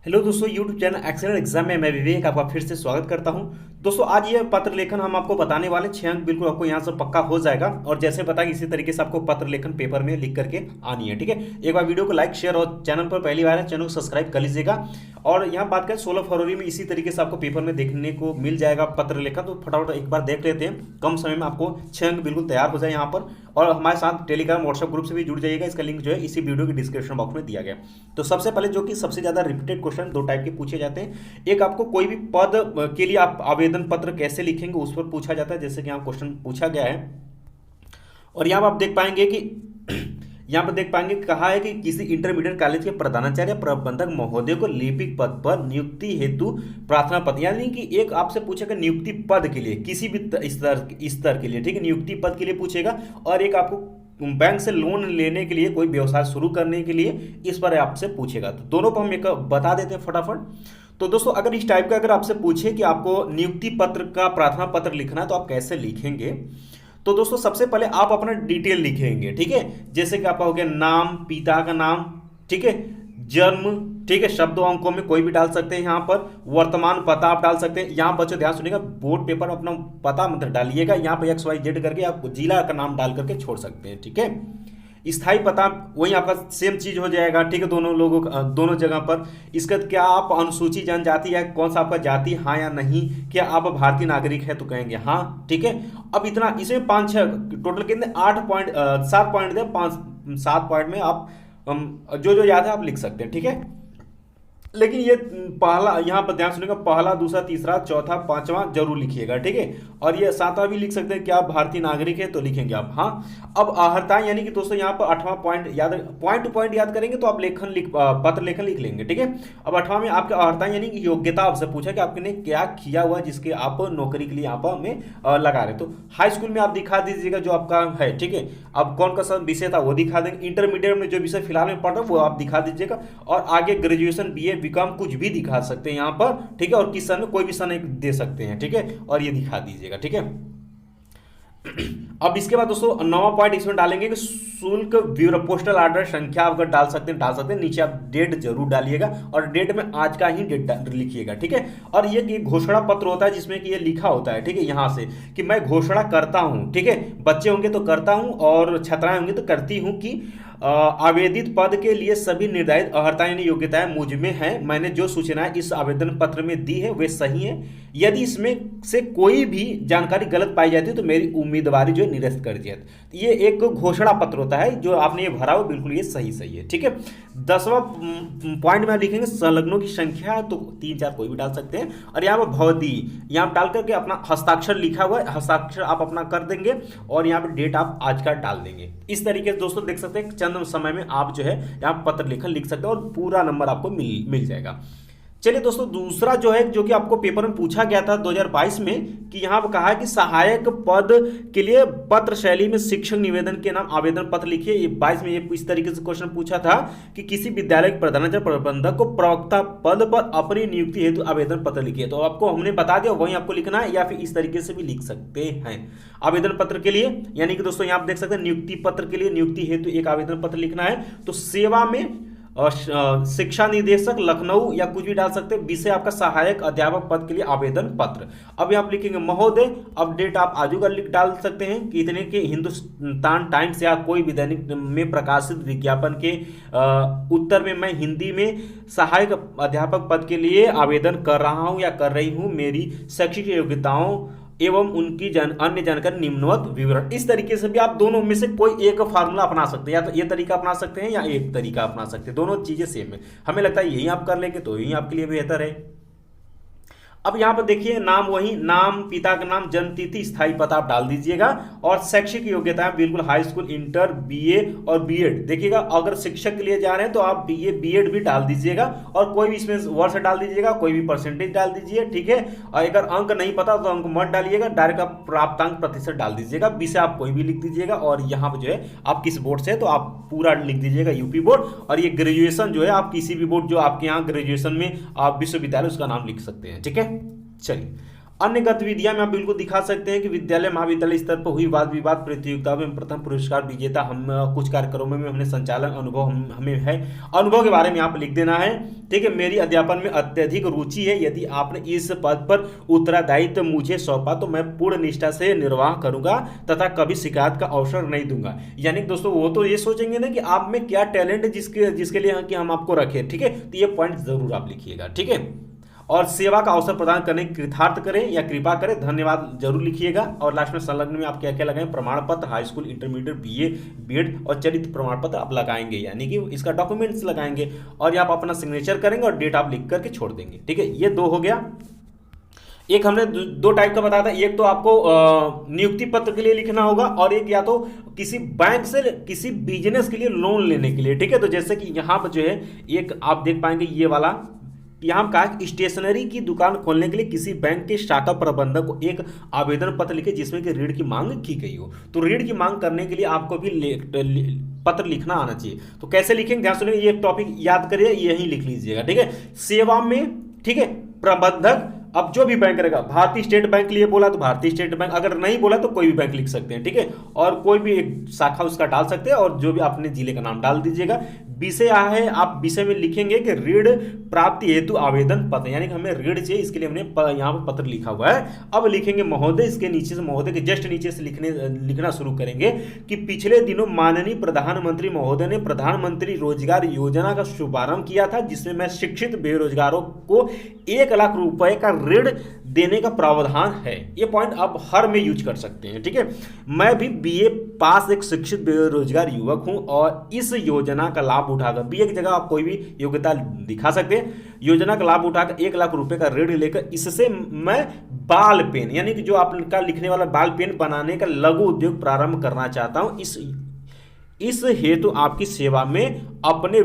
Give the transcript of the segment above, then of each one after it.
Hello दोस्तों, YouTube channel excellent exam में मैं विवेक आपका फिर से स्वागत करता हूं। दोस्तों आज ये पत्र लेखन हम आपको बताने वाले 6 अंक बिल्कुल आपको यहाँ से पक्का हो जाएगा। और जैसे बताया इसी तरीके से आपको पत्र लेखन पेपर में लिख करके आनी है। ठीक है, एक बार वीडियो को लाइक शेयर और चैनल पर पहली बार है चैनल को सब्सक्राइब कर लीजिएगा। और यहाँ बात करें 16 फरवरी में इसी तरीके से आपको पेपर में देखने को मिल जाएगा पत्र लेखन। तो फटाफट एक बार देख लेते हैं, कम समय में आपको 6 अंक बिल्कुल तैयार हो जाए यहाँ पर। और हमारे साथ टेलीग्राम व्हाट्सएप ग्रुप से भी जुड़ जाइएगा, इसका लिंक जो है इसी वीडियो के डिस्क्रिप्शन बॉक्स में दिया गया। तो सबसे पहले जो कि सबसे ज्यादा रिपीटेड क्वेश्चन दो टाइप के पूछे जाते हैं। एक आपको कोई भी पद के लिए आप आवेदन पत्र कैसे लिखेंगे उस पर पूछा जाता है, जैसे कि यहाँ क्वेश्चन पूछा गया है। और यहाँ आप देख पाएंगे कि यहाँ पर देख पाएंगे कहा है कि किसी इंटरमीडिएट कॉलेज के प्रधानाचार्य प्रबंधक महोदय को लिपिक पद पर नियुक्ति हेतु प्रार्थना पत्र, यानी कि एक आपसे पूछेगा नियुक्ति पद के लिए किसी भी स्तर के लिए। ठीक है, नियुक्ति पद के लिए पूछेगा। और एक आपको बैंक से लोन लेने के लिए, कोई व्यवसाय शुरू करने के लिए, इस पर आपसे पूछेगा। तो दोनों को हम एक बता देते हैं फटाफट। तो दोस्तों अगर इस टाइप का अगर आपसे पूछे कि आपको नियुक्ति पत्र का प्रार्थना पत्र लिखना है तो आप कैसे लिखेंगे। तो दोस्तों सबसे पहले आप अपना डिटेल लिखेंगे। ठीक है, जैसे कि आपका हो गया नाम, पिता का नाम, ठीक है, जन्म, ठीक है, शब्दों अंकों में कोई भी डाल सकते हैं। यहाँ पर वर्तमान पता आप डाल सकते हैं। यहाँ बच्चों ध्यान सुनिएगा, बोर्ड पेपर में अपना पता मत डालिएगा। यहाँ पर XYZ करके आप जिला का नाम डाल करके छोड़ सकते हैं। ठीक है, स्थायी पता वही आपका सेम चीज हो जाएगा। ठीक है, दोनों लोगों दोनों जगह पर। इसका क्या आप अनुसूचित जनजाति है, कौन सा आपका जाति, हाँ या नहीं, क्या आप भारतीय नागरिक है तो कहेंगे हाँ। ठीक है, अब इतना इसमें 5-6 टोटल कितने 8 पॉइंट 7 पॉइंट दे, 5-7 पॉइंट में आप जो जो याद है आप लिख सकते हैं। ठीक है, लेकिन ये पहला यहाँ पर ध्यान सुनिएगा, पहला, दूसरा, तीसरा, चौथा, पांचवा जरूर लिखिएगा। ठीक है, और ये सातवां भी लिख सकते हैं कि आप भारतीय नागरिक है तो लिखेंगे आप हाँ। अब अर्हता यानी कि दोस्तों यहाँ पर 8वां पॉइंट याद, पॉइंट टू पॉइंट याद करेंगे तो आप पत्र लेखन लिख लेंगे। ठीक है, अब 8वां में आपका अर्हता यानी कि योग्यता आपसे पूछा कि आपने क्या किया हुआ जिसके आप नौकरी के लिए यहाँ पर में लगा रहे। तो हाई स्कूल में आप दिखा दीजिएगा जो आपका है। ठीक है, अब कौन सा विषय था वो दिखा देंगे। इंटरमीडिएट में जो विषय फिलहाल में पढ़ रहे वो आप दिखा दीजिएगा। और आगे ग्रेजुएशन, BA, BCom कुछ भी दिखा सकते हैं यहाँ पर। ठीक है, और किस सन में कोई भी सन दे सकते हैं। ठीक है, और ये दिखा दीजिएगा। ठीक है, अब इसके बाद दोस्तों 9वां पॉइंट इसमें डालेंगे कि शुल्क ब्यूरो पोस्टल ऑर्डर संख्या अगर डाल सकते हैं नीचे आप डेट जरूर डालिएगा। और डेट में आज का ही डेट लिखिएगा। ठीक है, और ये घोषणा पत्र होता है जिसमें कि ये लिखा होता है। ठीक है, यहाँ से कि मैं घोषणा करता हूँ। ठीक है, बच्चे होंगे तो करता हूँ और छात्राएं होंगी तो करती हूँ कि आवेदित पद के लिए सभी निर्धारित अर्हता यानी योग्यताएं मुझ में हैं। मैंने जो सूचनाएं इस आवेदन पत्र में दी है वे सही हैं। यदि इसमें से कोई भी जानकारी गलत पाई जाती है तो मेरी उम्मीदवारी जो है निरस्त कर दिया। ये एक घोषणा पत्र होता है, जो आपने ये भरा हो बिल्कुल ये सही है। ठीक है, 10वां पॉइंट में लिखेंगे संलग्नों की संख्या, तो 3-4 कोई भी डाल सकते हैं। और यहाँ पर भवदी यहाँ डाल करके अपना हस्ताक्षर लिखा हुआ है, हस्ताक्षर आप अपना कर देंगे। और यहाँ पर डेट आप आज का डाल देंगे। इस तरीके से दोस्तों देख सकते हैं चंद समय में आप जो है यहाँ पत्र लेखन लिख सकते हैं और पूरा नंबर आपको मिल जाएगा। चलिए दोस्तों, दूसरा जो है जो कि आपको पेपर में पूछा गया था 2022 में, कि यहाँ पर कहा है कि सहायक पद के लिए पत्र शैली में शिक्षक निवेदन के नाम आवेदन पत्र लिखिए। ये 22 में ये इस तरीके से क्वेश्चन पूछा था कि किसी विद्यालय के प्रधानाचार्य प्रबंधक को प्रवक्ता पद पर अपनी नियुक्ति हेतु आवेदन पत्र लिखिए। तो आपको हमने बता दिया वहीं आपको लिखना है, या फिर इस तरीके से भी लिख सकते हैं आवेदन पत्र के लिए। यानी कि दोस्तों यहाँ आप देख सकते हैं नियुक्ति पत्र के लिए नियुक्ति हेतु एक आवेदन पत्र लिखना है। तो सेवा में शिक्षा निदेशक लखनऊ या कुछ भी डाल सकते हैं। विषय आपका सहायक अध्यापक पद के लिए आवेदन पत्र। अब यहाँ लिखेंगे महोदय, अपडेट आप आजू का लिख डाल सकते हैं कि इतने के हिंदुस्तान टाइम्स या कोई भी दैनिक में प्रकाशित विज्ञापन के उत्तर में मैं हिंदी में सहायक अध्यापक पद के लिए आवेदन कर रहा हूँ या कर रही हूँ। मेरी शैक्षिक योग्यताओं एवं उनकी अन्य जानकारी निम्नवत विवरण। इस तरीके से भी आप दोनों में से कोई एक फार्मूला अपना सकते हैं, या तो ये तरीका अपना सकते हैं या एक तरीका अपना सकते हैं। दोनों चीजें सेम है। हमें लगता है यही आप कर लेंगे तो यही आपके लिए बेहतर है। अब यहाँ पर देखिए नाम वही नाम, पिता का नाम, जन्म तिथि, स्थायी पता आप डाल दीजिएगा। और शैक्षिक योग्यता बिल्कुल हाई स्कूल, इंटर, BA और B.Ed। देखिएगा अगर शिक्षक के लिए जा रहे हैं तो आप BA B.Ed भी डाल दीजिएगा। और कोई भी इसमें वर्ष डाल दीजिएगा, कोई भी परसेंटेज डाल दीजिए। ठीक है, और अगर अंक नहीं पता तो अंक मत डालिएगा, डायरेक्ट आप प्राप्तांक प्रतिशत डाल दीजिएगा। विषय आप कोई भी लिख दीजिएगा। और यहाँ पर जो है आप किस बोर्ड से तो आप पूरा लिख दीजिएगा UP बोर्ड। और ये ग्रेजुएशन जो है आप किसी भी बोर्ड जो आपके यहाँ ग्रेजुएशन में आप विश्वविद्यालय उसका नाम लिख सकते हैं। ठीक है, चलिए अन्य गतिविधियां में आप बिल्कुल दिखा सकते हैं कि विद्यालय महाविद्यालय स्तर पर हुई वाद विवाद प्रतियोगिता में प्रथम पुरस्कार विजेता, हम कुछ कार्यक्रमों में हमने संचालन अनुभव हमें है, अनुभव के बारे में आप लिख देना है। ठीक है, मेरी अध्यापन में अत्यधिक रुचि है, यदि आपने इस पद पर उत्तरदायित्व मुझे सौंपा तो मैं पूर्ण निष्ठा से निर्वाह करूंगा तथा कभी शिकायत का अवसर नहीं दूंगा। यानी दोस्तों वो तो ये सोचेंगे ना कि आप में क्या टैलेंट है जिसके लिए कि हम आपको रखें। ठीक है, तो ये पॉइंट जरूर आप लिखिएगा। ठीक है, और सेवा का अवसर प्रदान करने की कृतार्थ करें या कृपा करें, धन्यवाद जरूर लिखिएगा। और लास्ट में संलग्न में आप क्या क्या लगाएं, प्रमाण पत्र, high school, intermediate, BA, BEd और चरित्र प्रमाण पत्र आप लगाएंगे, यानी कि इसका डॉक्यूमेंट्स लगाएंगे और आप अपना सिग्नेचर करेंगे और डेट आप लिख करके छोड़ देंगे। ठीक है, ये 2 हो गया। एक हमने 2 टाइप का बताया था, एक तो आपको नियुक्ति पत्र के लिए लिखना होगा और एक या तो किसी बैंक से किसी बिजनेस के लिए लोन लेने के लिए। ठीक है, तो जैसे कि यहाँ पर जो है एक आप देख पाएंगे ये वाला, यहाँ कहा स्टेशनरी की दुकान खोलने के लिए किसी बैंक के शाखा प्रबंधक को एक आवेदन पत्र लिखे जिसमें कि ऋण की मांग की गई हो। तो ऋण की मांग करने के लिए आपको भी पत्र लिखना आना चाहिए। तो कैसे लिखेंगे, ध्यान सुनिए, ये टॉपिक याद करिए, यही लिख लीजिएगा। ठीक है, सेवा में, ठीक है, प्रबंधक, अब जो भी बैंक रहेगा, भारतीय स्टेट बैंक लिए बोला तो भारतीय स्टेट बैंक, अगर नहीं बोला तो कोई भी बैंक लिख सकते हैं। ठीक है, और कोई भी एक शाखा उसका डाल सकते हैं और जो भी अपने जिले का नाम डाल दीजिएगा। विषय है, आप विषय में लिखेंगे कि ऋण प्राप्ति हेतु आवेदन पत्र, यानी कि हमें ऋण चाहिए, इसके लिए हमने यहाँ पर पत्र लिखा हुआ है। अब लिखेंगे महोदय, इसके नीचे से महोदय के जस्ट नीचे से लिखना शुरू करेंगे कि पिछले दिनों माननीय प्रधानमंत्री महोदय ने प्रधानमंत्री रोजगार योजना का शुभारंभ किया था, जिसमें मैं शिक्षित बेरोजगारों को 1 लाख रुपए का ऋण देने का प्रावधान है। ये पॉइंट आप हर में यूज कर सकते हैं। ठीक है, मैं भी बीए पास एक शिक्षित बेरोजगार युवक हूं और इस योजना का लाभ उठाकर, बीए की जगह आप कोई भी योग्यता दिखा सकते हैं, योजना का लाभ उठाकर 1 लाख रुपए का ऋण लेकर इससे मैं बाल पेन, यानी कि जो आपका लिखने वाला बाल पेन बनाने का लघु उद्योग प्रारंभ करना चाहता हूं। इस हेतु आपकी सेवा में अपने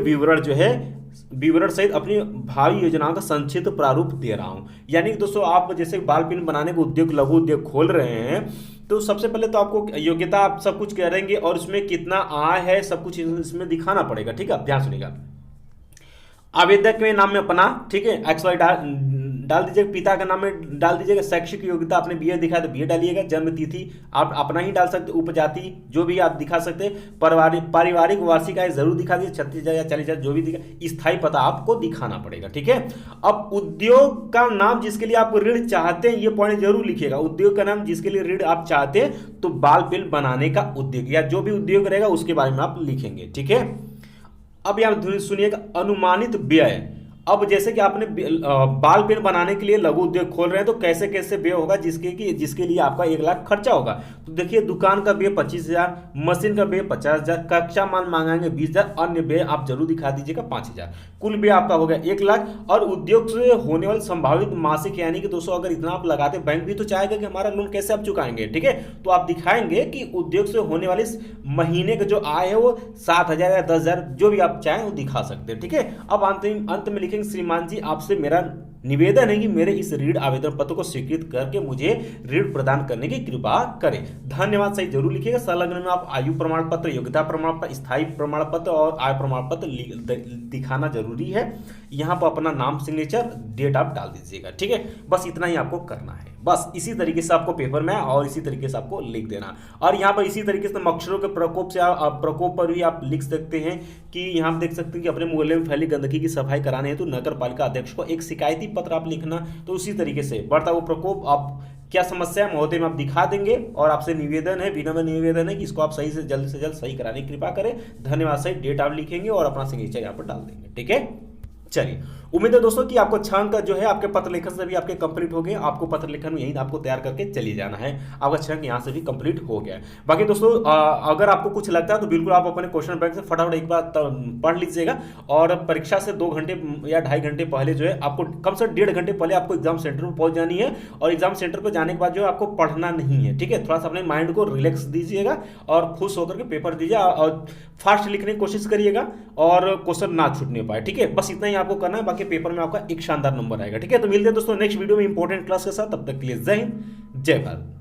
विवरण सहित अपनी भावी योजनाओं का संक्षिप्त प्रारूप दे रहा हूं। यानी कि दोस्तों आप जैसे बाल पेन बनाने का उद्योग, लघु उद्योग खोल रहे हैं, तो सबसे पहले तो आपको योग्यता आप सब कुछ करेंगे और उसमें कितना आय है सब कुछ इसमें दिखाना पड़ेगा। ठीक है, ध्यान सुनिएगा। आवेदक के नाम में अपना, ठीक है, XY डाल दीजिएगा, पिता का नाम में डाल दीजिएगा, शैक्षिक योग्यता आपने बीए दिखाया तो बीए डालिएगा, जन्म तिथि आप अपना ही डाल सकते, उपजाति जो भी आप दिखा सकते हैं, पारिवारिक वार्षिक आय जरूर दिखा दीजिए, 36,000 या 40,000 जो भी दिखा, स्थायी पता आपको दिखाना पड़ेगा। ठीक है, अब उद्योग का नाम जिसके लिए आप ऋण चाहते हैं, ये पॉइंट जरूर लिखिएगा, उद्योग का नाम जिसके लिए ऋण आप चाहते हैं, तो बाल पेन बनाने का उद्योग या जो भी उद्योग रहेगा उसके बारे में आप लिखेंगे। ठीक है, अब यहां सुनिएगा अनुमानित व्यय। अब जैसे कि आपने बाल पेन बनाने के लिए लघु उद्योग खोल रहे हैं तो कैसे कैसे व्यय होगा जिसके लिए आपका 1 लाख खर्चा होगा। तो देखिए, दुकान का व्यय 25,000, मशीन का व्यय 50,000, कच्चा माल मांगेंगे 20,000, अन्य व्यय आप जरूर दिखा दीजिएगा 5,000। कुल व्यय आपका हो गया 1 लाख। और उद्योग से होने वाले संभावित मासिक, यानी कि दोस्तों अगर इतना आप लगाते, बैंक भी तो चाहेगा कि हमारा लोन कैसे आप चुकाएंगे। ठीक है, तो आप दिखाएंगे कि उद्योग से होने वाले महीने का जो आय है वो 7,000 या 10,000 जो भी आप चाहें वो दिखा सकते हैं। ठीक है, अब अंत में लिखेंगे, श्रीमान जी आपसे मेरा निवेदन है कि मेरे इस ऋण आवेदन पत्र को स्वीकृत करके मुझे ऋण प्रदान करने की कृपा करें। धन्यवाद सही जरूर लिखिएगा। संलग्न में आप आयु प्रमाण पत्र, योग्यता प्रमाण पत्र, स्थायी प्रमाण पत्र और आय प्रमाण पत्र दिखाना जरूरी है। यहाँ पर अपना नाम, सिग्नेचर, डेट आप डाल दीजिएगा। ठीक है, बस इतना ही आपको करना है। बस इसी तरीके से आपको पेपर में और इसी तरीके से आपको लिख देना। और यहाँ पर इसी तरीके से अक्षरों के प्रकोप से प्रकोप पर भी आप लिख सकते हैं कि यहाँ पर देख सकते हैं कि अपने मोहल्ले में फैली गंदगी की सफाई कराने हेतु नगर पालिका अध्यक्ष को एक शिकायती पत्र आप लिखना। तो उसी तरीके से बढ़ता वो प्रकोप, आप क्या समस्या है महोदय में आप दिखा देंगे और आपसे निवेदन है, विनम्र निवेदन है कि इसको आप सही से जल्द सही कराने की कृपा करें। धन्यवाद सही डेट आप लिखेंगे और अपना सिग्नेचर यहाँ पर डाल देंगे। ठीक है, चलिए उम्मीद है दोस्तों कि आपको 6 अंक जो है आपके पत्र लेखन से भी आपके कंप्लीट हो गए। आपको पत्र लेखन में यही आपको तैयार करके चली जाना है, आपका 6 अंक यहाँ से भी कंप्लीट हो गया है। बाकी दोस्तों अगर आपको कुछ लगता है तो बिल्कुल आप अपने क्वेश्चन बैंक से फटाफट एक बार पढ़ लीजिएगा। और परीक्षा से 2 घंटे या 2.5 घंटे पहले जो है आपको कम से 1.5 घंटे पहले आपको एग्जाम सेंटर पर पहुंच जानी है। और एग्जाम सेंटर पर जाने के बाद जो है आपको पढ़ना नहीं है। ठीक है, थोड़ा सा अपने माइंड को रिलैक्स दीजिएगा और खुश होकर के पेपर दीजिए और फास्ट लिखने की कोशिश करिएगा और क्वेश्चन ना छूटने पाए। ठीक है, बस इतना ही आपको करना है, बाकी पेपर में आपका एक शानदार नंबर आएगा। ठीक है, तो मिलते हैं दोस्तों नेक्स्ट वीडियो में इंपॉर्टेंट क्लास के साथ। तब तक के लिए जय हिंद, जय भारत।